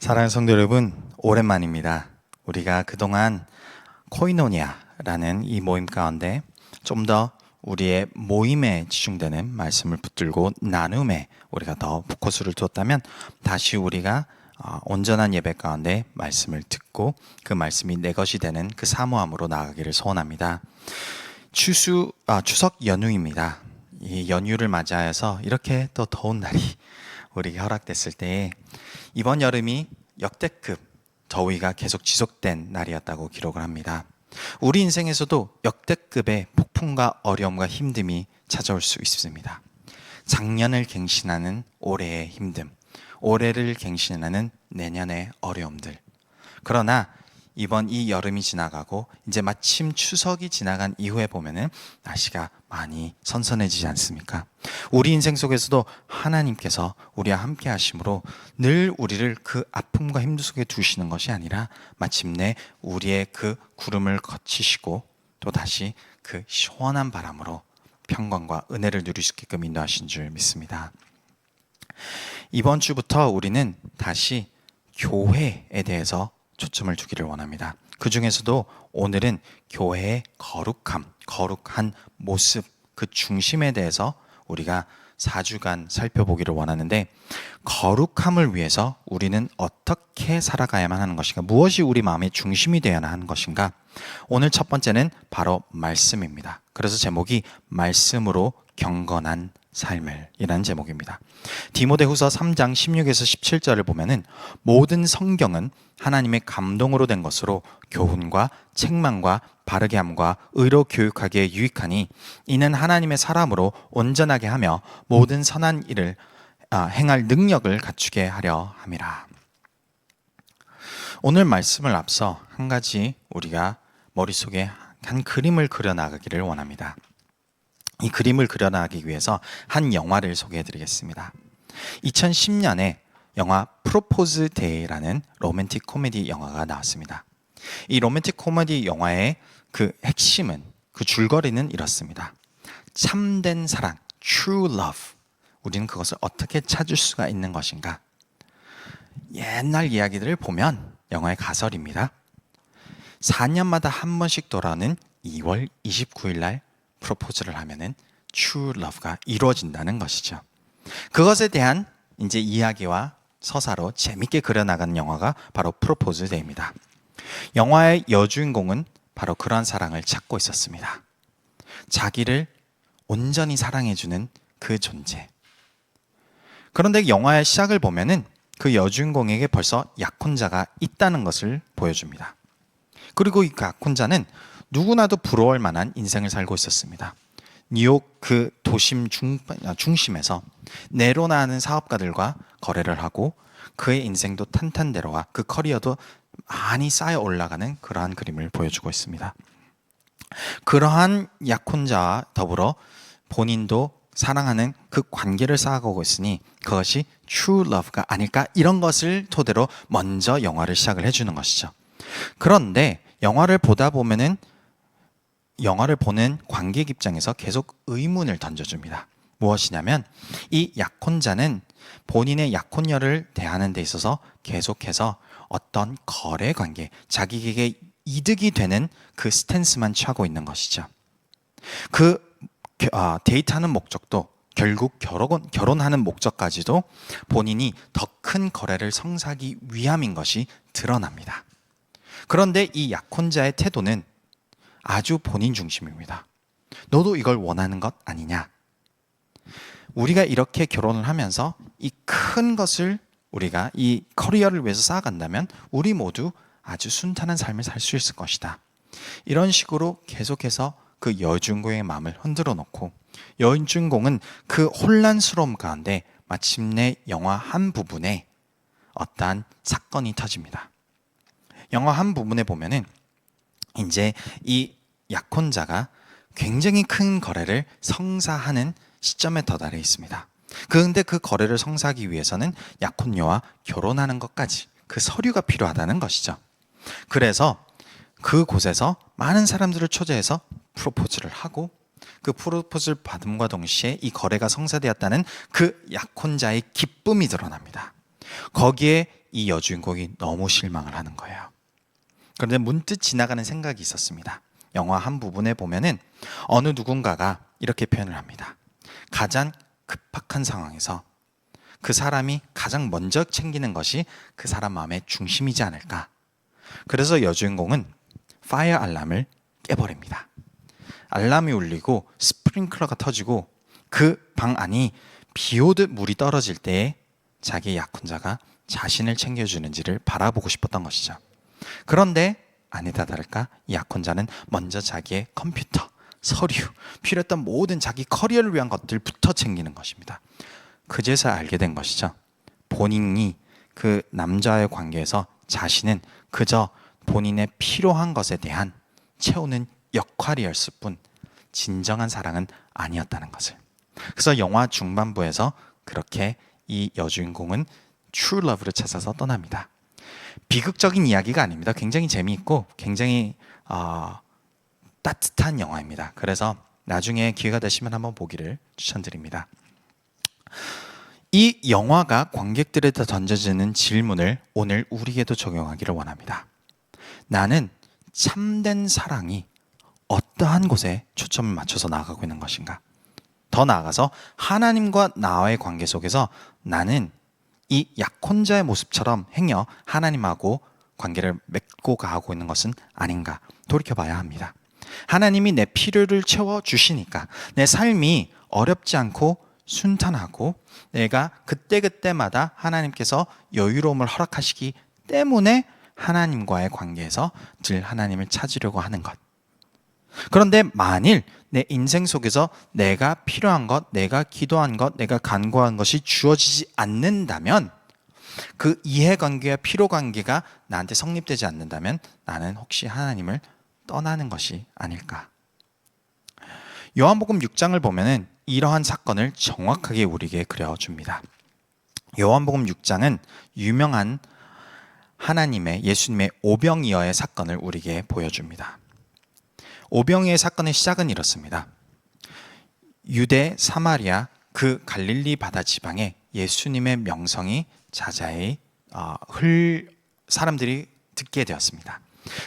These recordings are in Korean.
사랑하는 성도 여러분, 오랜만입니다. 우리가 그동안 코이노니아라는 이 모임 가운데 좀 더 우리의 모임에 집중되는 말씀을 붙들고 나눔에 우리가 더 포커스를 두었다면 다시 우리가 온전한 예배 가운데 말씀을 듣고 그 말씀이 내 것이 되는 그 사모함으로 나아가기를 소원합니다. 추석 연휴입니다. 이 연휴를 맞이하여서 이렇게 또 더운 날이 우리에게 허락됐을 때에 이번 여름이 역대급 더위가 계속 지속된 날이었다고 기록을 합니다. 우리 인생에서도 역대급의 폭풍과 어려움과 힘듦이 찾아올 수 있습니다. 작년을 갱신하는 올해의 힘듦, 올해를 갱신하는 내년의 어려움들. 그러나 이번 이 여름이 지나가고 이제 마침 추석이 지나간 이후에 보면은 날씨가 많이 선선해지지 않습니까? 우리 인생 속에서도 하나님께서 우리와 함께 하심으로 늘 우리를 그 아픔과 힘들 속에 두시는 것이 아니라 마침내 우리의 그 구름을 거치시고 또 다시 그 시원한 바람으로 평강과 은혜를 누릴 수 있게끔 인도하신 줄 믿습니다. 이번 주부터 우리는 다시 교회에 대해서 초점을 두기를 원합니다. 그 중에서도 오늘은 교회의 거룩한 모습, 그 중심에 대해서 우리가 4주간 살펴보기를 원하는데, 거룩함을 위해서 우리는 어떻게 살아가야만 하는 것인가, 무엇이 우리 마음의 중심이 되어야 하는 것인가. 오늘 첫 번째는 바로 말씀입니다. 그래서 제목이 말씀으로 경건한 삶을 이라는 제목입니다. 디모데후서 3장 16에서 17절을 보면은 모든 성경은 하나님의 감동으로 된 것으로 교훈과 책망과 바르게 함과 의로 교육하기에 유익하니 이는 하나님의 사람으로 온전하게 하며 모든 선한 일을 행할 능력을 갖추게 하려 함이라. 오늘 말씀을 앞서 한 가지 우리가 머릿속에 한 그림을 그려나가기를 원합니다. 이 그림을 그려나가기 위해서 한 영화를 소개해드리겠습니다. 2010년에 영화 프로포즈 데이라는 로맨틱 코미디 영화가 나왔습니다. 이 로맨틱 코미디 영화의 그 핵심은, 그 줄거리는 이렇습니다. 참된 사랑, true love. 우리는 그것을 어떻게 찾을 수가 있는 것인가? 옛날 이야기들을 보면 영화의 가설입니다. 4년마다 한 번씩 돌아오는 2월 29일 날 프로포즈를 하면은 true love가 이루어진다는 것이죠. 그것에 대한 이제 이야기와 서사로 재밌게 그려나가는 영화가 바로 프로포즈 데이입니다. 영화의 여주인공은 바로 그러한 사랑을 찾고 있었습니다. 자기를 온전히 사랑해주는 그 존재. 그런데 영화의 시작을 보면은 그 여주인공에게 벌써 약혼자가 있다는 것을 보여줍니다. 그리고 이 약혼자는 누구나도 부러울 만한 인생을 살고 있었습니다. 뉴욕 그 도심 중심에서 네로나 하는 사업가들과 거래를 하고 그의 인생도 탄탄대로와 그 커리어도 많이 쌓여 올라가는 그러한 그림을 보여주고 있습니다. 그러한 약혼자와 더불어 본인도 사랑하는 그 관계를 쌓아가고 있으니 그것이 true love가 아닐까, 이런 것을 토대로 먼저 영화를 시작을 해주는 것이죠. 그런데 영화를 보다 보면은 영화를 보는 관객 입장에서 계속 의문을 던져줍니다. 무엇이냐면 이 약혼자는 본인의 약혼녀를 대하는 데 있어서 계속해서 어떤 거래 관계, 자기에게 이득이 되는 그 스탠스만 취하고 있는 것이죠. 그 데이트하는 목적도 결국 결혼하는 목적까지도 본인이 더 큰 거래를 성사하기 위함인 것이 드러납니다. 그런데 이 약혼자의 태도는 아주 본인 중심입니다. 너도 이걸 원하는 것 아니냐? 우리가 이렇게 결혼을 하면서 이 큰 것을 우리가 이 커리어를 위해서 쌓아간다면 우리 모두 아주 순탄한 삶을 살 수 있을 것이다. 이런 식으로 계속해서 그 여주인공의 마음을 흔들어 놓고 여주인공은 그 혼란스러움 가운데 마침내 영화 한 부분에 어떠한 사건이 터집니다. 영화 한 부분에 보면은 이제 이 약혼자가 굉장히 큰 거래를 성사하는 시점에 도달해 있습니다. 그런데 그 거래를 성사하기 위해서는 약혼녀와 결혼하는 것까지 그 서류가 필요하다는 것이죠. 그래서 그곳에서 많은 사람들을 초대해서 프로포즈를 하고 그 프로포즈를 받음과 동시에 이 거래가 성사되었다는 그 약혼자의 기쁨이 드러납니다. 거기에 이 여주인공이 너무 실망을 하는 거예요. 그런데 문득 지나가는 생각이 있었습니다. 영화 한 부분에 보면은 어느 누군가가 이렇게 표현을 합니다. 가장 급박한 상황에서 그 사람이 가장 먼저 챙기는 것이 그 사람 마음의 중심이지 않을까. 그래서 여주인공은 파이어 알람을 깨버립니다. 알람이 울리고 스프링클러가 터지고 그 방 안이 비 오듯 물이 떨어질 때에 자기 약혼자가 자신을 챙겨주는지를 바라보고 싶었던 것이죠. 그런데 아니다 다를까 이 약혼자는 먼저 자기의 컴퓨터, 서류, 필요했던 모든 자기 커리어를 위한 것들부터 챙기는 것입니다. 그제서야 알게 된 것이죠. 본인이 그 남자의 관계에서 자신은 그저 본인의 필요한 것에 대한 채우는 역할이었을 뿐 진정한 사랑은 아니었다는 것을. 그래서 영화 중반부에서 그렇게 이 여주인공은 true love를 찾아서 떠납니다. 비극적인 이야기가 아닙니다. 굉장히 재미있고 굉장히 따뜻한 영화입니다. 그래서 나중에 기회가 되시면 한번 보기를 추천드립니다. 이 영화가 관객들에게 던져지는 질문을 오늘 우리에게도 적용하기를 원합니다. 나는 참된 사랑이 어떠한 곳에 초점을 맞춰서 나아가고 있는 것인가? 더 나아가서 하나님과 나와의 관계 속에서 나는 이 약혼자의 모습처럼 행여 하나님하고 관계를 맺고 가고 있는 것은 아닌가 돌이켜봐야 합니다. 하나님이 내 필요를 채워주시니까 내 삶이 어렵지 않고 순탄하고 내가 그때그때마다 하나님께서 여유로움을 허락하시기 때문에 하나님과의 관계에서 늘 하나님을 찾으려고 하는 것. 그런데 만일 내 인생 속에서 내가 필요한 것, 내가 기도한 것, 내가 간구한 것이 주어지지 않는다면 그 이해관계와 필요관계가 나한테 성립되지 않는다면 나는 혹시 하나님을 떠나는 것이 아닐까. 요한복음 6장을 보면은 이러한 사건을 정확하게 우리에게 그려줍니다. 요한복음 6장은 유명한 하나님의 예수님의 오병이어의 사건을 우리에게 보여줍니다. 오병이어의 사건의 시작은 이렇습니다. 유대, 사마리아, 그 갈릴리 바다 지방에 예수님의 명성이 자자히 사람들이 듣게 되었습니다.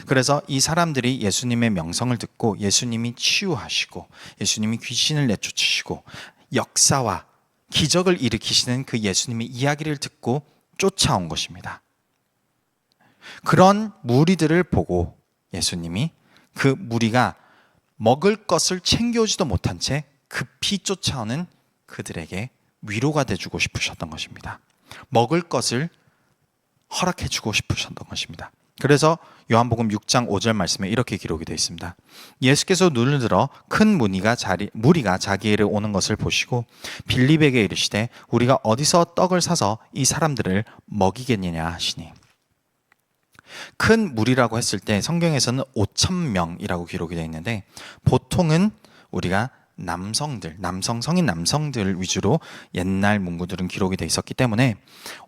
그래서 이 사람들이 예수님의 명성을 듣고 예수님이 치유하시고 예수님이 귀신을 내쫓으시고 역사와 기적을 일으키시는 그 예수님의 이야기를 듣고 쫓아온 것입니다. 그런 무리들을 보고 예수님이 그 무리가 먹을 것을 챙겨오지도 못한 채 급히 쫓아오는 그들에게 위로가 돼주고 싶으셨던 것입니다. 먹을 것을 허락해주고 싶으셨던 것입니다. 그래서 요한복음 6장 5절 말씀에 이렇게 기록이 되어 있습니다. 예수께서 눈을 들어 큰 무리가 자기에게 오는 것을 보시고 빌립에게 이르시되 우리가 어디서 떡을 사서 이 사람들을 먹이겠느냐 하시니, 큰 무리라고 했을 때 성경에서는 5,000명이라고 기록이 되어 있는데 보통은 우리가 성인 남성들 위주로 옛날 문구들은 기록이 되어 있었기 때문에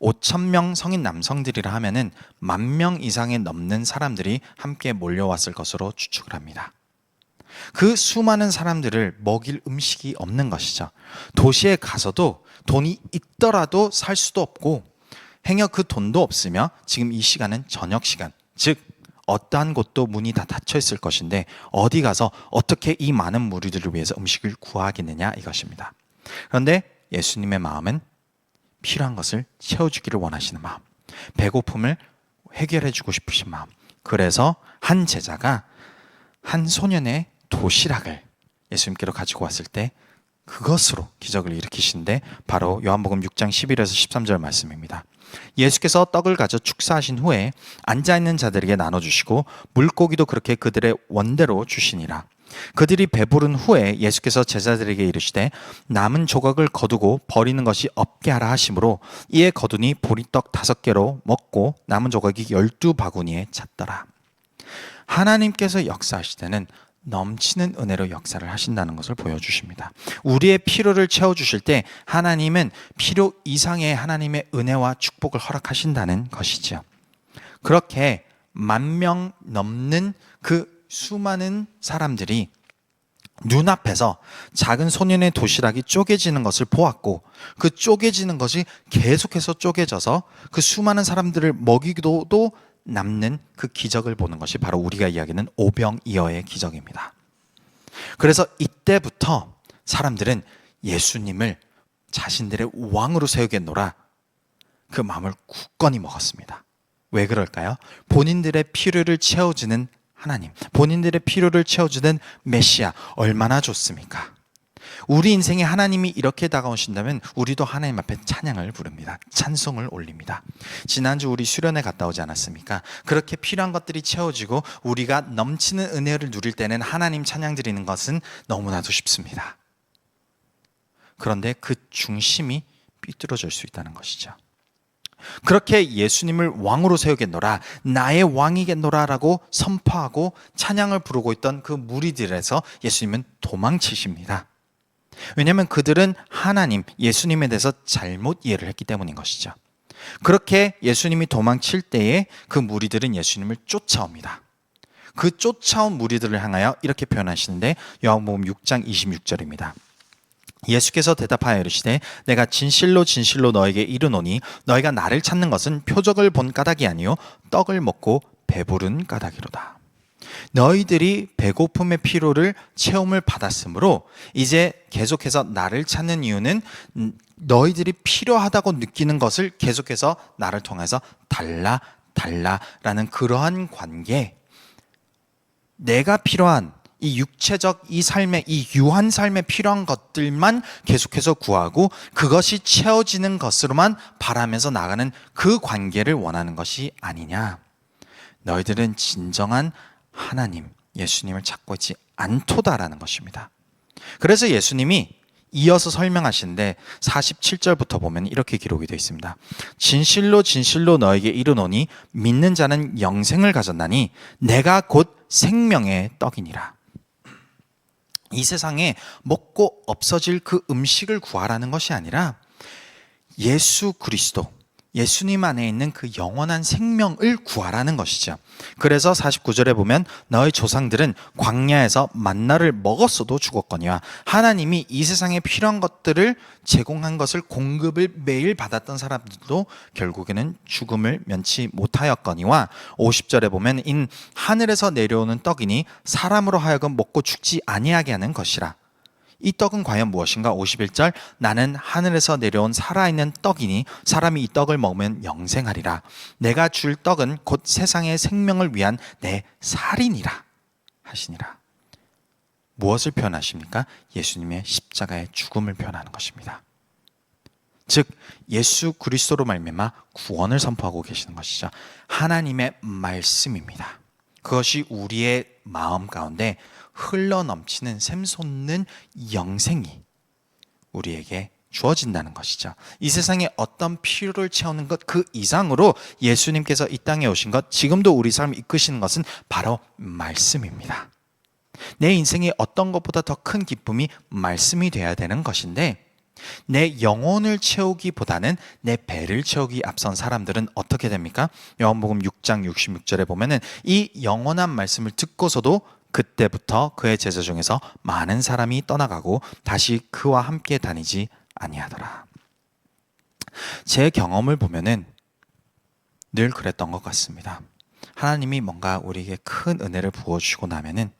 5,000명 성인 남성들이라 하면은 10,000명 이상에 넘는 사람들이 함께 몰려왔을 것으로 추측을 합니다. 그 수많은 사람들을 먹일 음식이 없는 것이죠. 도시에 가서도 돈이 있더라도 살 수도 없고 행여 그 돈도 없으며 지금 이 시간은 저녁 시간, 즉 어떠한 곳도 문이 다 닫혀 있을 것인데 어디 가서 어떻게 이 많은 무리들을 위해서 음식을 구하겠느냐 이것입니다. 그런데 예수님의 마음은 필요한 것을 채워주기를 원하시는 마음, 배고픔을 해결해 주고 싶으신 마음. 그래서 한 제자가 한 소년의 도시락을 예수님께로 가지고 왔을 때 그것으로 기적을 일으키신데 바로 요한복음 6장 11에서 13절 말씀입니다. 예수께서 떡을 가져 축사하신 후에 앉아있는 자들에게 나눠주시고 물고기도 그렇게 그들의 원대로 주시니라. 그들이 배부른 후에 예수께서 제자들에게 이르시되 남은 조각을 거두고 버리는 것이 없게 하라 하심으로 이에 거두니 보리떡 5개로 먹고 남은 조각이 12바구니에 찼더라. 하나님께서 역사하실 때는 넘치는 은혜로 역사를 하신다는 것을 보여주십니다. 우리의 필요를 채워주실 때 하나님은 필요 이상의 하나님의 은혜와 축복을 허락하신다는 것이죠. 그렇게 10,000명 넘는 그 수많은 사람들이 눈앞에서 작은 소년의 도시락이 쪼개지는 것을 보았고 그 쪼개지는 것이 계속해서 쪼개져서 그 수많은 사람들을 먹이고도 남는 그 기적을 보는 것이 바로 우리가 이야기하는 오병이어의 기적입니다. 그래서 이때부터 사람들은 예수님을 자신들의 왕으로 세우겠노라 그 마음을 굳건히 먹었습니다. 왜 그럴까요? 본인들의 필요를 채워주는 하나님, 본인들의 필요를 채워주는 메시아, 얼마나 좋습니까? 우리 인생에 하나님이 이렇게 다가오신다면 우리도 하나님 앞에 찬양을 부릅니다. 찬송을 올립니다. 지난주 우리 수련회 갔다 오지 않았습니까? 그렇게 필요한 것들이 채워지고 우리가 넘치는 은혜를 누릴 때는 하나님 찬양 드리는 것은 너무나도 쉽습니다. 그런데 그 중심이 삐뚤어질 수 있다는 것이죠. 그렇게 예수님을 왕으로 세우겠노라, 나의 왕이겠노라 라고 선포하고 찬양을 부르고 있던 그 무리들에서 예수님은 도망치십니다. 왜냐하면 그들은 하나님, 예수님에 대해서 잘못 이해를 했기 때문인 것이죠. 그렇게 예수님이 도망칠 때에 그 무리들은 예수님을 쫓아옵니다. 그 쫓아온 무리들을 향하여 이렇게 표현하시는데 요한복음 6장 26절입니다. 예수께서 대답하여 이르시되 내가 진실로 진실로 너에게 이르노니 너희가 나를 찾는 것은 표적을 본 까닭이 아니요 떡을 먹고 배부른 까닭이로다. 너희들이 배고픔의 피로를 체험을 받았으므로 이제 계속해서 나를 찾는 이유는 너희들이 필요하다고 느끼는 것을 계속해서 나를 통해서 달라라는 그러한 관계, 내가 필요한 이 육체적 이 삶의 이 유한 삶에 필요한 것들만 계속해서 구하고 그것이 채워지는 것으로만 바라면서 나가는 그 관계를 원하는 것이 아니냐. 너희들은 진정한 하나님, 예수님을 찾고 있지 않도다라는 것입니다. 그래서 예수님이 이어서 설명하시는데 47절부터 보면 이렇게 기록이 되어 있습니다. 진실로 진실로 너에게 이르노니 믿는 자는 영생을 가졌나니 내가 곧 생명의 떡이니라. 이 세상에 먹고 없어질 그 음식을 구하라는 것이 아니라 예수 그리스도, 예수님 안에 있는 그 영원한 생명을 구하라는 것이죠. 그래서 49절에 보면 너희 조상들은 광야에서 만나를 먹었어도 죽었거니와 하나님이 이 세상에 필요한 것들을 제공한 것을 공급을 매일 받았던 사람들도 결국에는 죽음을 면치 못하였거니와 50절에 보면 인 하늘에서 내려오는 떡이니 사람으로 하여금 먹고 죽지 아니하게 하는 것이라. 이 떡은 과연 무엇인가? 51절 나는 하늘에서 내려온 살아있는 떡이니 사람이 이 떡을 먹으면 영생하리라. 내가 줄 떡은 곧 세상의 생명을 위한 내 살이니라 하시니라. 무엇을 표현하십니까? 예수님의 십자가의 죽음을 표현하는 것입니다. 즉 예수 그리스도로 말미암아 구원을 선포하고 계시는 것이죠. 하나님의 말씀입니다. 그것이 우리의 마음 가운데 흘러넘치는 샘솟는 영생이 우리에게 주어진다는 것이죠. 이 세상에 어떤 필요를 채우는 것 그 이상으로 예수님께서 이 땅에 오신 것, 지금도 우리 삶을 이끄시는 것은 바로 말씀입니다. 내 인생에 어떤 것보다 더 큰 기쁨이 말씀이 되어야 되는 것인데 내 영혼을 채우기보다는 내 배를 채우기 앞선 사람들은 어떻게 됩니까? 요한복음 6장 66절에 보면은 이 영원한 말씀을 듣고서도 그때부터 그의 제자 중에서 많은 사람이 떠나가고 다시 그와 함께 다니지 아니하더라. 제 경험을 보면은 늘 그랬던 것 같습니다. 하나님이 뭔가 우리에게 큰 은혜를 부어주시고 나면은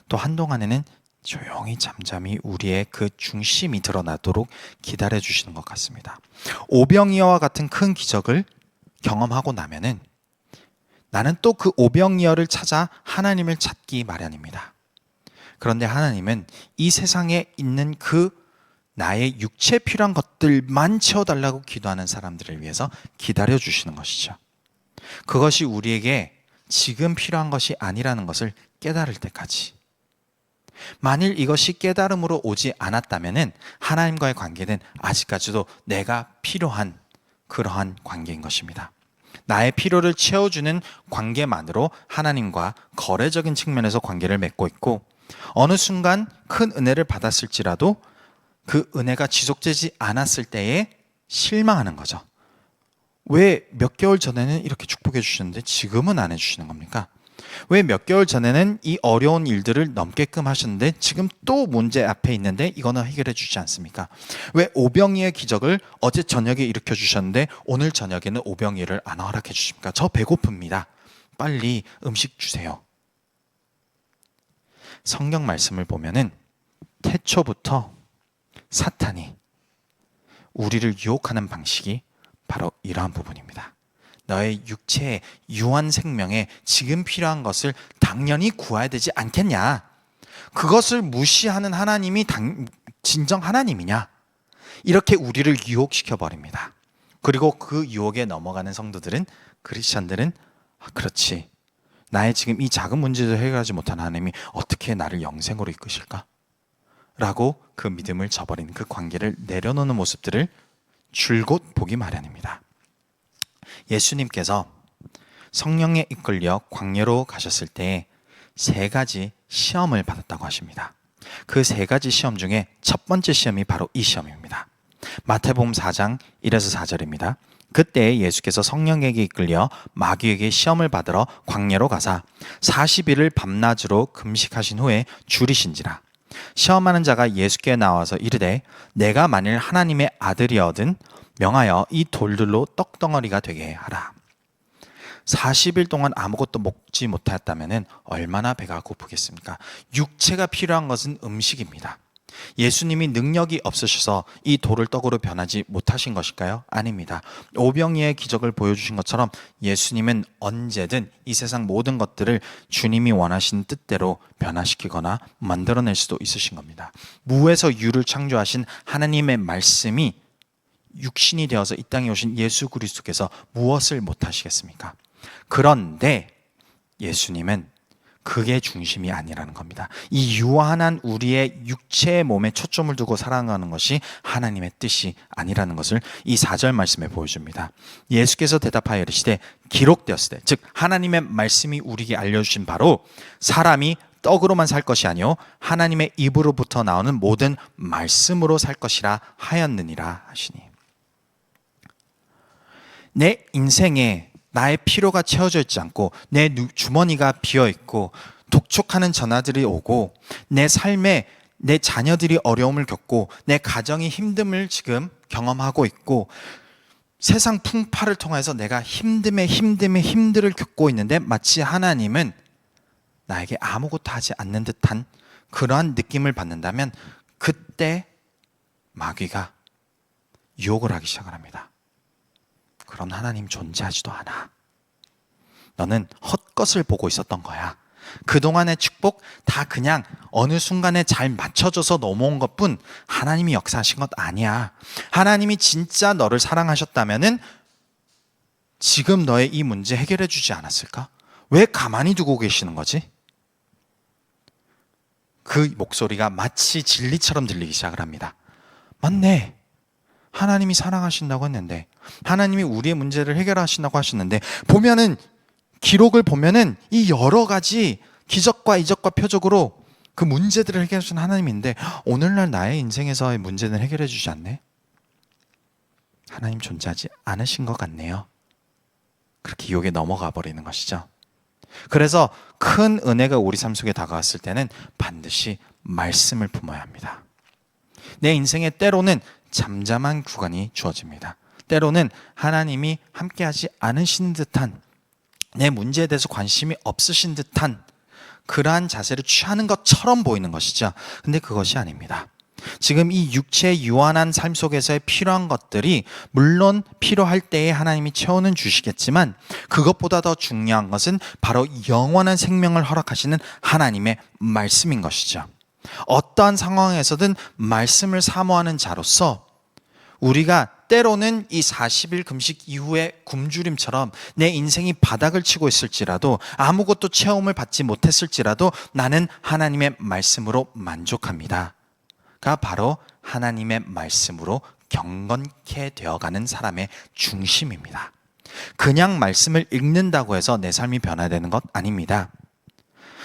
또 한동안에는 조용히 잠잠히 우리의 그 중심이 드러나도록 기다려 주시는 것 같습니다. 오병이어와 같은 큰 기적을 경험하고 나면은 나는 또 그 오병이어를 찾아 하나님을 찾기 마련입니다. 그런데 하나님은 이 세상에 있는 그 나의 육체에 필요한 것들만 채워달라고 기도하는 사람들을 위해서 기다려 주시는 것이죠. 그것이 우리에게 지금 필요한 것이 아니라는 것을 깨달을 때까지. 만일 이것이 깨달음으로 오지 않았다면 하나님과의 관계는 아직까지도 내가 필요한 그러한 관계인 것입니다. 나의 필요를 채워주는 관계만으로 하나님과 거래적인 측면에서 관계를 맺고 있고 어느 순간 큰 은혜를 받았을지라도 그 은혜가 지속되지 않았을 때에 실망하는 거죠. 왜 몇 개월 전에는 이렇게 축복해 주셨는데 지금은 안 해주시는 겁니까? 왜 몇 개월 전에는 이 어려운 일들을 넘게끔 하셨는데 지금 또 문제 앞에 있는데 이거는 해결해 주지 않습니까? 왜 오병이의 기적을 어제 저녁에 일으켜 주셨는데 오늘 저녁에는 오병이를 안 허락해 주십니까? 저 배고픕니다. 빨리 음식 주세요. 성경 말씀을 보면은 태초부터 사탄이 우리를 유혹하는 방식이 바로 이러한 부분입니다. 너의 육체의 유한 생명에 지금 필요한 것을 당연히 구해야 되지 않겠냐? 그것을 무시하는 하나님이 진정 하나님이냐? 이렇게 우리를 유혹시켜 버립니다. 그리고 그 유혹에 넘어가는 성도들은, 크리스천들은 그렇지, 나의 지금 이 작은 문제도 해결하지 못한 하나님이 어떻게 나를 영생으로 이끄실까? 라고 그 믿음을 저버린 그 관계를 내려놓는 모습들을 줄곧 보기 마련입니다. 예수님께서 성령에 이끌려 광야로 가셨을 때 3가지 시험을 받았다고 하십니다. 그 3가지 시험 중에 첫 번째 시험이 바로 이 시험입니다. 마태복음 4장 1에서 4절입니다. 그때 예수께서 성령에게 이끌려 마귀에게 시험을 받으러 광야로 가사 40일을 밤낮으로 금식하신 후에 줄이신지라. 시험하는 자가 예수께 나와서 이르되 내가 만일 하나님의 아들이어든 명하여 이 돌들로 떡덩어리가 되게 하라. 40일 동안 아무것도 먹지 못하였다면 얼마나 배가 고프겠습니까? 육체가 필요한 것은 음식입니다. 예수님이 능력이 없으셔서 이 돌을 떡으로 변하지 못하신 것일까요? 아닙니다. 오병이의 기적을 보여주신 것처럼 예수님은 언제든 이 세상 모든 것들을 주님이 원하신 뜻대로 변화시키거나 만들어낼 수도 있으신 겁니다. 무에서 유를 창조하신 하나님의 말씀이 육신이 되어서 이 땅에 오신 예수 그리스도께서 무엇을 못하시겠습니까? 그런데 예수님은 그게 중심이 아니라는 겁니다. 이 유한한 우리의 육체의 몸에 초점을 두고 살아가는 것이 하나님의 뜻이 아니라는 것을 이 4절 말씀에 보여줍니다. 예수께서 대답하여 이르시되 기록되었을 때, 즉 하나님의 말씀이 우리에게 알려주신 바로 사람이 떡으로만 살 것이 아니요 하나님의 입으로부터 나오는 모든 말씀으로 살 것이라 하였느니라 하시니, 내 인생에 나의 필요가 채워져 있지 않고 내 주머니가 비어 있고 독촉하는 전화들이 오고 내 삶에 내 자녀들이 어려움을 겪고 내 가정이 힘듦을 지금 경험하고 있고 세상 풍파를 통해서 내가 힘듦을 겪고 있는데 마치 하나님은 나에게 아무것도 하지 않는 듯한 그러한 느낌을 받는다면 그때 마귀가 유혹을 하기 시작을 합니다. 그런 하나님 존재하지도 않아. 너는 헛것을 보고 있었던 거야. 그동안의 축복 다 그냥 어느 순간에 잘 맞춰져서 넘어온 것뿐 하나님이 역사하신 것 아니야. 하나님이 진짜 너를 사랑하셨다면은 지금 너의 이 문제 해결해 주지 않았을까? 왜 가만히 두고 계시는 거지? 그 목소리가 마치 진리처럼 들리기 시작을 합니다. 맞네. 하나님이 사랑하신다고 했는데, 하나님이 우리의 문제를 해결하신다고 하셨는데, 보면은 기록을 보면은 이 여러 가지 기적과 이적과 표적으로 그 문제들을 해결해 주신 하나님인데 오늘날 나의 인생에서의 문제는 해결해 주지 않네. 하나님 존재하지 않으신 것 같네요. 그렇게 유혹에 넘어가 버리는 것이죠. 그래서 큰 은혜가 우리 삶 속에 다가왔을 때는 반드시 말씀을 품어야 합니다. 내 인생에 때로는 잠잠한 구간이 주어집니다. 때로는 하나님이 함께하지 않으신 듯한, 내 문제에 대해서 관심이 없으신 듯한 그러한 자세를 취하는 것처럼 보이는 것이죠. 근데 그것이 아닙니다. 지금 이 육체의 유한한 삶 속에서의 필요한 것들이 물론 필요할 때에 하나님이 채워는 주시겠지만 그것보다 더 중요한 것은 바로 영원한 생명을 허락하시는 하나님의 말씀인 것이죠. 어떠한 상황에서든 말씀을 사모하는 자로서 우리가 때로는 이 40일 금식 이후에 굶주림처럼 내 인생이 바닥을 치고 있을지라도 아무것도 체험을 받지 못했을지라도 나는 하나님의 말씀으로 만족합니다. 가 바로 하나님의 말씀으로 경건케 되어가는 사람의 중심입니다. 그냥 말씀을 읽는다고 해서 내 삶이 변화되는 것 아닙니다.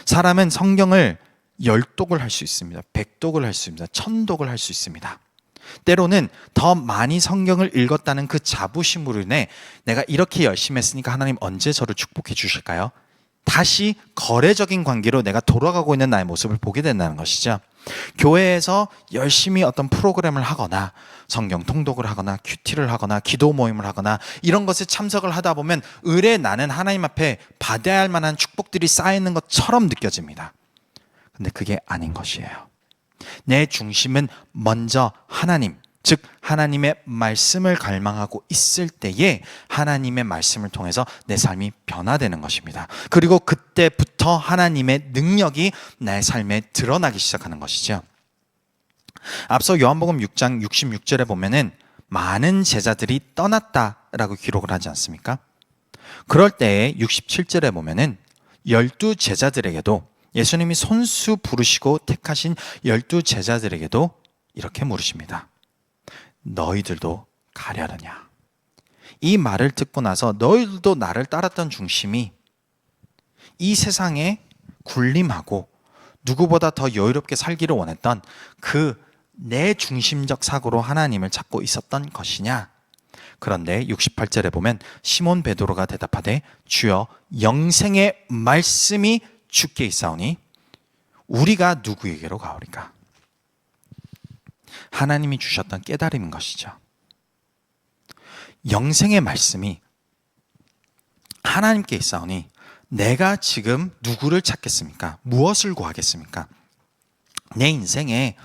사람은 성경을 10독을 할 수 있습니다. 100독을 할 수 있습니다. 1000독을 할 수 있습니다. 때로는 더 많이 성경을 읽었다는 그 자부심으로 인해 내가 이렇게 열심히 했으니까 하나님 언제 저를 축복해 주실까요? 다시 거래적인 관계로 내가 돌아가고 있는 나의 모습을 보게 된다는 것이죠. 교회에서 열심히 어떤 프로그램을 하거나 성경 통독을 하거나 큐티를 하거나 기도 모임을 하거나 이런 것에 참석을 하다 보면 의례 나는 하나님 앞에 받아야 할 만한 축복들이 쌓이는 것처럼 느껴집니다. 근데 그게 아닌 것이에요. 내 중심은 먼저 하나님, 즉 하나님의 말씀을 갈망하고 있을 때에 하나님의 말씀을 통해서 내 삶이 변화되는 것입니다. 그리고 그때부터 하나님의 능력이 나의 삶에 드러나기 시작하는 것이죠. 앞서 요한복음 6장 66절에 보면은 많은 제자들이 떠났다라고 기록을 하지 않습니까? 그럴 때에 67절에 보면은 12 제자들에게도 예수님이 손수 부르시고 택하신 12 제자들에게도 이렇게 물으십니다. 너희들도 가려느냐? 이 말을 듣고 나서 너희들도 나를 따랐던 중심이 이 세상에 군림하고 누구보다 더 여유롭게 살기를 원했던 그 내 중심적 사고로 하나님을 찾고 있었던 것이냐? 그런데 68절에 보면 시몬 베드로가 대답하되 주여 영생의 말씀이 주께 있사오니 우리가 누구에게로 가오리까? 하나님이 주셨던 깨달음인 것이죠. 영생의 말씀이 하나님께 있사오니 내가 지금 누구를 찾겠습니까? 무엇을 구하겠습니까? 내 인생에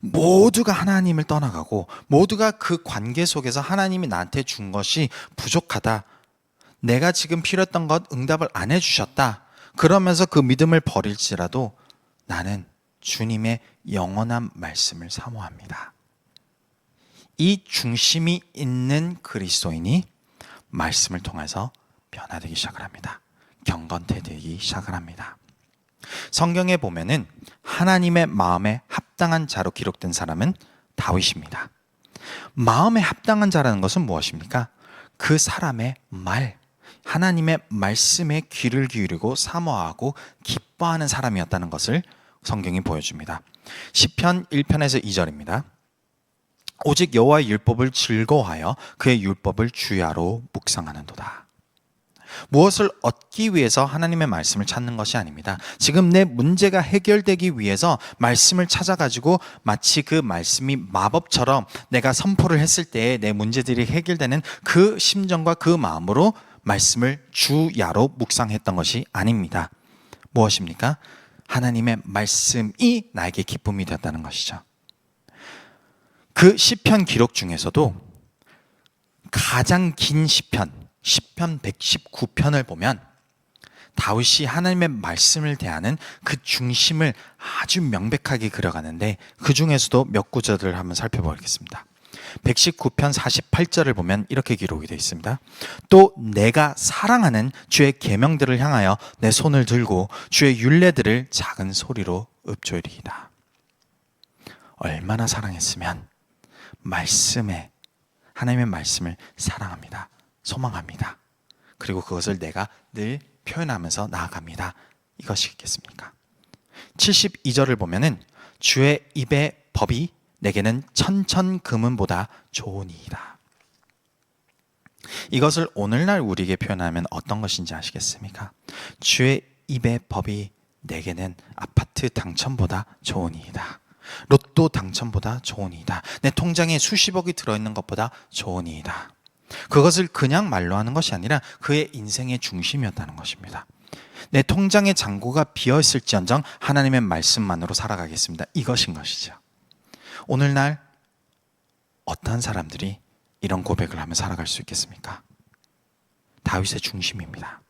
모두가 하나님을 떠나가고 모두가 그 관계 속에서 하나님이 나한테 준 것이 부족하다. 내가 지금 필요했던 것 응답을 안 해주셨다. 그러면서 그 믿음을 버릴지라도 나는 주님의 영원한 말씀을 사모합니다. 이 중심이 있는 그리스도인이 말씀을 통해서 변화되기 시작을 합니다. 경건되기 시작을 합니다. 성경에 보면은 하나님의 마음에 합당한 자로 기록된 사람은 다윗입니다. 마음에 합당한 자라는 것은 무엇입니까? 그 사람의 말, 하나님의 말씀에 귀를 기울이고 사모하고 기뻐하는 사람이었다는 것을 성경이 보여줍니다. 시편 1편에서 2절입니다. 오직 여호와의 율법을 즐거워하여 그의 율법을 주야로 묵상하는도다. 무엇을 얻기 위해서 하나님의 말씀을 찾는 것이 아닙니다. 지금 내 문제가 해결되기 위해서 말씀을 찾아가지고 마치 그 말씀이 마법처럼 내가 선포를 했을 때에 내 문제들이 해결되는 그 심정과 그 마음으로 말씀을 주야로 묵상했던 것이 아닙니다. 무엇입니까? 하나님의 말씀이 나에게 기쁨이 되었다는 것이죠. 그 시편 기록 중에서도 가장 긴 시편 119편을 보면 다윗이 하나님의 말씀을 대하는 그 중심을 아주 명백하게 그려가는데 그 중에서도 몇 구절을 한번 살펴보겠습니다. 119편 48절을 보면 이렇게 기록이 되어 있습니다. 또 내가 사랑하는 주의 계명들을 향하여 내 손을 들고 주의 율례들을 작은 소리로 읊조리이다. 얼마나 사랑했으면 말씀에 하나님의 말씀을 사랑합니다. 소망합니다. 그리고 그것을 내가 늘 표현하면서 나아갑니다. 이것이 있겠습니까? 72절을 보면은 주의 입의 법이 내게는 천천 금은보다 좋으니이다. 이것을 오늘날 우리에게 표현하면 어떤 것인지 아시겠습니까? 주의 입의 법이 내게는 아파트 당첨보다 좋으니이다. 로또 당첨보다 좋으니이다. 내 통장에 수십억이 들어있는 것보다 좋으니이다. 그것을 그냥 말로 하는 것이 아니라 그의 인생의 중심이었다는 것입니다. 내 통장의 잔고가 비어있을지언정 하나님의 말씀만으로 살아가겠습니다. 이것인 것이죠. 오늘날 어떠한 사람들이 이런 고백을 하며 살아갈 수 있겠습니까? 다윗의 중심입니다.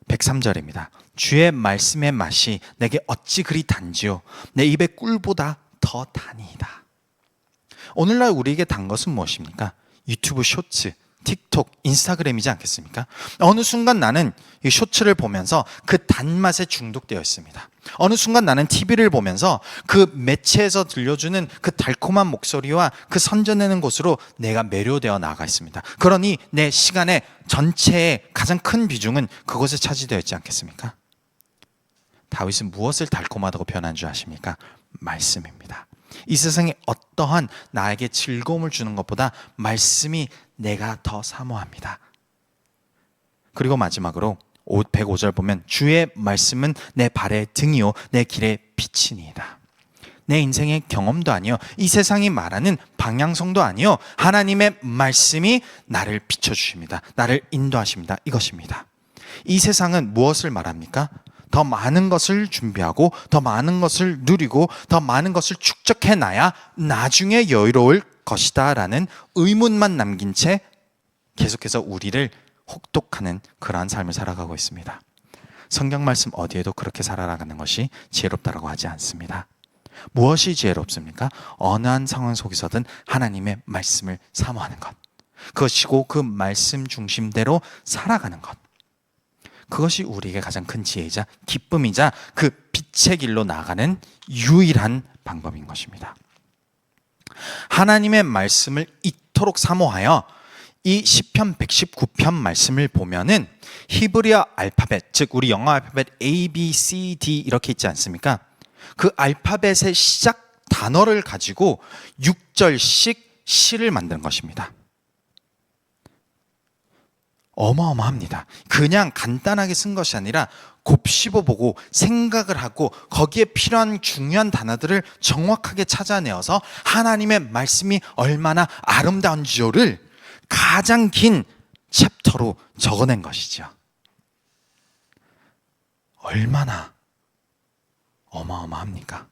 103절입니다. 주의 말씀의 맛이 내게 어찌 그리 단지요 내 입의 꿀보다 더 다니이다. 오늘날 우리에게 단 것은 무엇입니까? 유튜브 쇼츠, 틱톡, 인스타그램이지 않겠습니까? 어느 순간 나는 이 쇼츠를 보면서 그 단맛에 중독되어 있습니다. 어느 순간 나는 TV를 보면서 그 매체에서 들려주는 그 달콤한 목소리와 그 선전하는 곳으로 내가 매료되어 나가 있습니다. 그러니 내 시간의 전체의 가장 큰 비중은 그것에 차지되어 있지 않겠습니까? 다윗은 무엇을 달콤하다고 표현한 줄 아십니까? 말씀입니다. 이 세상에 어떠한 나에게 즐거움을 주는 것보다 말씀이 내가 더 사모합니다. 그리고 마지막으로 105절 보면 주의 말씀은 내 발의 등이요 내 길의 빛이니이다. 내 인생의 경험도 아니요 이 세상이 말하는 방향성도 아니요 하나님의 말씀이 나를 비춰주십니다. 나를 인도하십니다. 이것입니다. 이 세상은 무엇을 말합니까? 더 많은 것을 준비하고 더 많은 것을 누리고 더 많은 것을 축적해놔야 나중에 여유로울 것이다 라는 의문만 남긴 채 계속해서 우리를 혹독하는 그러한 삶을 살아가고 있습니다. 성경 말씀 어디에도 그렇게 살아가는 것이 지혜롭다라고 하지 않습니다. 무엇이 지혜롭습니까? 어느 한 상황 속에서든 하나님의 말씀을 사모하는 것, 그것이고 그 말씀 중심대로 살아가는 것, 그것이 우리에게 가장 큰 지혜이자 기쁨이자 그 빛의 길로 나아가는 유일한 방법인 것입니다. 하나님의 말씀을 이토록 사모하여 이 시편 119편 말씀을 보면은 히브리어 알파벳, 즉 우리 영어 알파벳 A, B, C, D 이렇게 있지 않습니까? 그 알파벳의 시작 단어를 가지고 6절씩 시를 만든 것입니다. 어마어마합니다. 그냥 간단하게 쓴 것이 아니라 곱씹어보고 생각을 하고 거기에 필요한 중요한 단어들을 정확하게 찾아내어서 하나님의 말씀이 얼마나 아름다운지를 가장 긴 챕터로 적어낸 것이죠. 얼마나 어마어마합니까?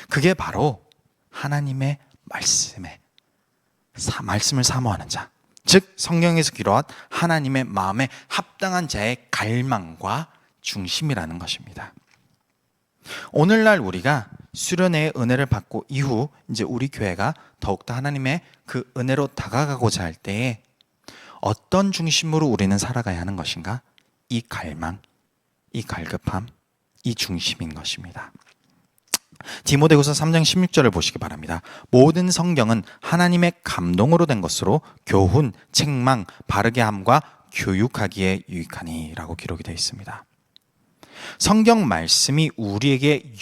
그게 바로 하나님의 말씀을 사모하는 자, 즉 성경에서 기록한 하나님의 마음에 합당한 자의 갈망과 중심이라는 것입니다. 오늘날 우리가 수련회의 은혜를 받고 이후 이제 우리 교회가 더욱더 하나님의 그 은혜로 다가가고자 할 때에 어떤 중심으로 우리는 살아가야 하는 것인가? 이 갈망, 이 갈급함, 이 중심인 것입니다. 디모데후서 3장 16절을 보시기 바랍니다. 모든 성경은 하나님의 감동으로 된 것으로 교훈, 책망, 바르게 함과 교육하기에 유익하니 라고 기록이 되어 있습니다. 성경 말씀이 우리에게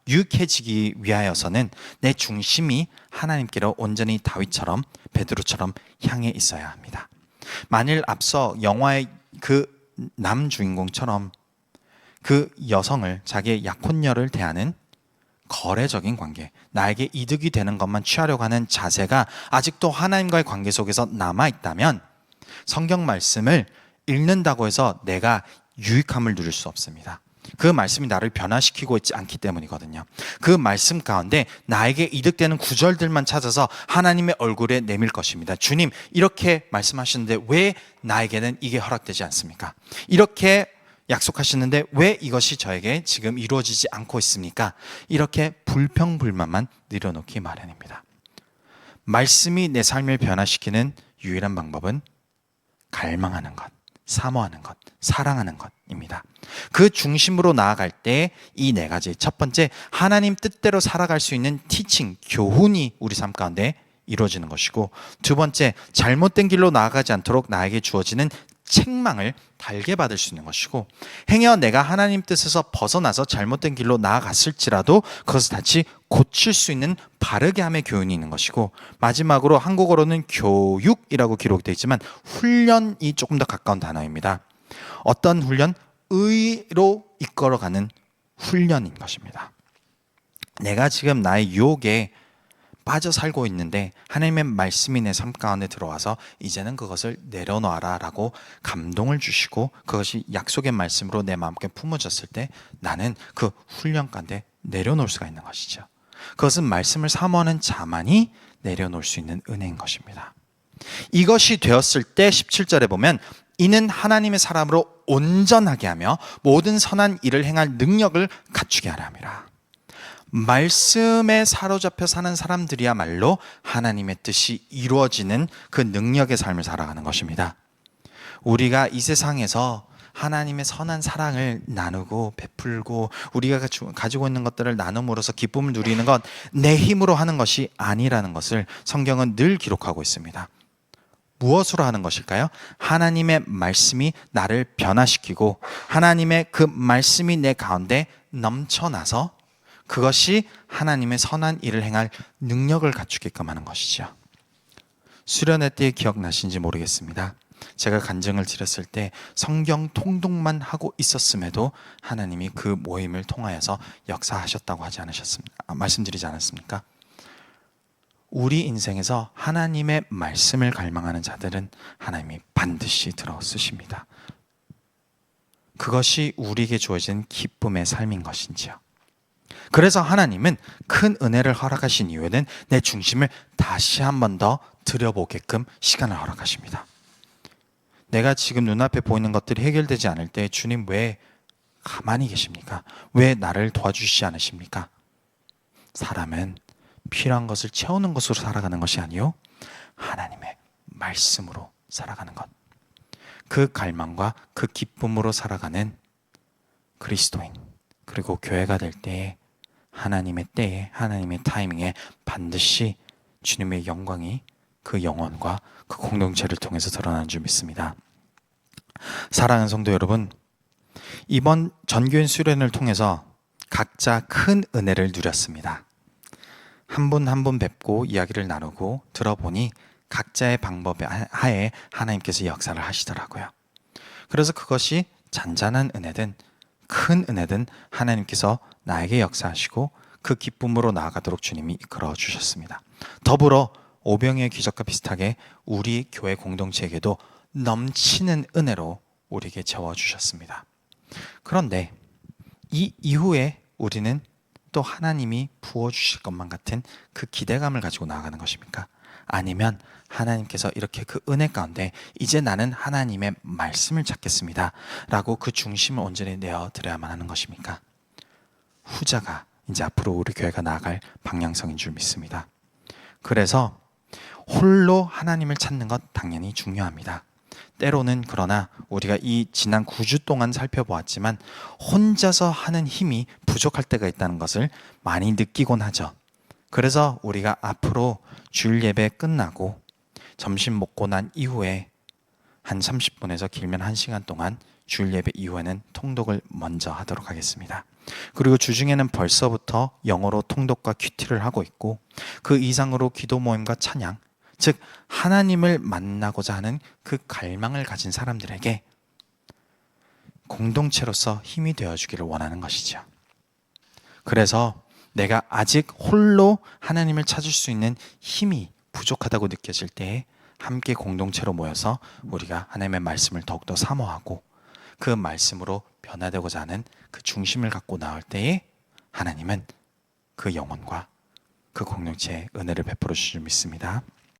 유익해지기 위하여서는 내 중심이 하나님께로 온전히 다윗처럼 베드로처럼 향해 있어야 합니다. 만일 앞서 영화의 그 남주인공처럼 그 여성을 자기의 약혼녀를 대하는 거래적인 관계, 나에게 이득이 되는 것만 취하려고 하는 자세가 아직도 하나님과의 관계 속에서 남아있다면 성경 말씀을 읽는다고 해서 내가 유익함을 누릴 수 없습니다. 그 말씀이 나를 변화시키고 있지 않기 때문이거든요. 그 말씀 가운데 나에게 이득되는 구절들만 찾아서 하나님의 얼굴에 내밀 것입니다. 주님, 이렇게 말씀하시는데 왜 나에게는 이게 허락되지 않습니까? 이렇게 약속하시는데 왜 이것이 저에게 지금 이루어지지 않고 있습니까? 이렇게 불평불만만 내려놓기 마련입니다. 말씀이 내 삶을 변화시키는 유일한 방법은 갈망하는 것, 사모하는 것, 사랑하는 것입니다. 그 중심으로 나아갈 때 이 네 가지, 첫 번째 하나님 뜻대로 살아갈 수 있는 티칭, 교훈이 우리 삶 가운데 이루어지는 것이고, 두 번째 잘못된 길로 나아가지 않도록 나에게 주어지는 책망을 달게 받을 수 있는 것이고, 행여 내가 하나님 뜻에서 벗어나서 잘못된 길로 나아갔을지라도 그것을 다시 고칠 수 있는 바르게 함의 교훈이 있는 것이고, 마지막으로 한국어로는 교육이라고 기록되어 있지만 훈련이 조금 더 가까운 단어입니다. 어떤 훈련? 의로 이끌어가는 훈련인 것입니다. 내가 지금 나의 유혹에 빠져 살고 있는데 하나님의 말씀이 내 삶 가운데 들어와서 이제는 그것을 내려놓아라 라고 감동을 주시고 그것이 약속의 말씀으로 내 마음께 품어졌을 때 나는 그 훈련 가운데 내려놓을 수가 있는 것이죠. 그것은 말씀을 사모하는 자만이 내려놓을 수 있는 은혜인 것입니다. 이것이 되었을 때 17절에 보면 이는 하나님의 사람으로 온전하게 하며 모든 선한 일을 행할 능력을 갖추게 하라 함이라. 말씀에 사로잡혀 사는 사람들이야말로 하나님의 뜻이 이루어지는 그 능력의 삶을 살아가는 것입니다. 우리가 이 세상에서 하나님의 선한 사랑을 나누고 베풀고 우리가 가지고 있는 것들을 나눔으로써 기쁨을 누리는 것, 내 힘으로 하는 것이 아니라는 것을 성경은 늘 기록하고 있습니다. 무엇으로 하는 것일까요? 하나님의 말씀이 나를 변화시키고 하나님의 그 말씀이 내 가운데 넘쳐나서 그것이 하나님의 선한 일을 행할 능력을 갖추게끔 하는 것이죠. 수련회 때 기억나신지 모르겠습니다. 제가 간증을 드렸을 때 성경 통독만 하고 있었음에도 하나님이 그 모임을 통하여서 역사하셨다고 하지 않으셨습니까? 말씀드리지 않았습니까? 우리 인생에서 하나님의 말씀을 갈망하는 자들은 하나님이 반드시 들어 쓰십니다. 그것이 우리에게 주어진 기쁨의 삶인 것인지요. 그래서 하나님은 큰 은혜를 허락하신 이유는 내 중심을 다시 한 번 더 들여보게끔 시간을 허락하십니다. 내가 지금 눈앞에 보이는 것들이 해결되지 않을 때 주님 왜 가만히 계십니까? 왜 나를 도와주시지 않으십니까? 사람은 필요한 것을 채우는 것으로 살아가는 것이 아니요 하나님의 말씀으로 살아가는 것, 그 갈망과 그 기쁨으로 살아가는 그리스도인, 그리고 교회가 될 때에 하나님의 때에 하나님의 타이밍에 반드시 주님의 영광이 그 영혼과 그 공동체를 통해서 드러나는 줄 믿습니다. 사랑하는 성도 여러분, 이번 전교인 수련을 통해서 각자 큰 은혜를 누렸습니다. 한 분 한 분 뵙고 이야기를 나누고 들어보니 각자의 방법에 하에 하나님께서 역사를 하시더라고요. 그래서 그것이 잔잔한 은혜든 큰 은혜든 하나님께서 나에게 역사하시고 그 기쁨으로 나아가도록 주님이 이끌어 주셨습니다. 더불어 오병이의 기적과 비슷하게 우리 교회 공동체에게도 넘치는 은혜로 우리에게 채워주셨습니다. 그런데 이 이후에 우리는 또 하나님이 부어주실 것만 같은 그 기대감을 가지고 나아가는 것입니까? 아니면 하나님께서 이렇게 그 은혜 가운데 이제 나는 하나님의 말씀을 찾겠습니다 라고 그 중심을 온전히 내어드려야만 하는 것입니까? 후자가 이제 앞으로 우리 교회가 나아갈 방향성인 줄 믿습니다. 그래서 홀로 하나님을 찾는 것 당연히 중요합니다. 때로는 그러나 우리가 이 지난 9주 동안 살펴보았지만 혼자서 하는 힘이 부족할 때가 있다는 것을 많이 느끼곤 하죠. 그래서 우리가 앞으로 주일 예배 끝나고 점심 먹고 난 이후에 한 30분에서 길면 1시간 동안 주일 예배 이후에는 통독을 먼저 하도록 하겠습니다. 그리고 주중에는 벌써부터 영어로 통독과 큐티를 하고 있고 그 이상으로 기도 모임과 찬양, 즉 하나님을 만나고자 하는 그 갈망을 가진 사람들에게 공동체로서 힘이 되어주기를 원하는 것이죠. 그래서 내가 아직 홀로 하나님을 찾을 수 있는 힘이 부족하다고 느껴질 때에 함께 공동체로 모여서 우리가 하나님의 말씀을 더욱더 사모하고 그 말씀으로 변화되고자 하는 그 중심을 갖고 나올 때에 하나님은 그 영혼과 그 공동체에 은혜를 베풀어 주실 줄 믿습니다.